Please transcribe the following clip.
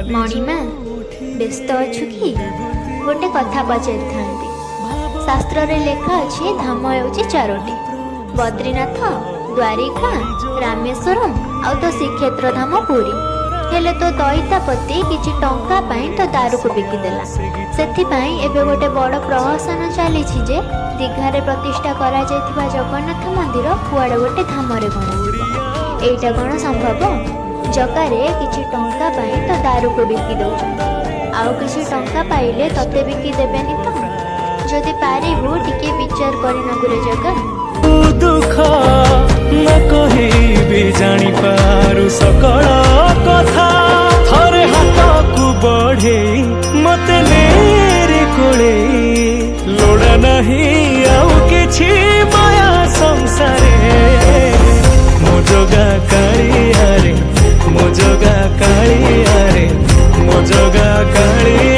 मणिमा व्यस्त अच्छु कि गोटे कथा पचारि थांती। शास्त्र रे लेखा अछि धाम हेउछि चारोटी, बद्रीनाथ, द्वारिका, रामेश्वरम आउ तो श्रीक्षेत्र धाम पुरी। हेले तो दैतापति किछि टंका पाई तो दारू को बिकिदेला। सेथिपाई एबे गोटे बड़ प्रहसन चली जे दीघारे प्रतिष्ठा करा जायथिबा जगन्नाथ मंदिर कुआडे गोटे धामरे गणा। एइटा कौन संभव? जगारे किछि टंका पाई तो दारू को बिकी दउछन, आउ किछि टंका पाइले तते बिकी देबेनी तो? जदि पारिबु टिके विचार करिनबु रे जगा। दुख न कहिबि जानि पारु सकल कथा, थरे हाथ को बढ़े मते नेरे कोले लोड़ा नहीं आउ किछि माया संसारे। मो जगा कालिया रे, मो जगा कालिया रे, मो जगा कालिया।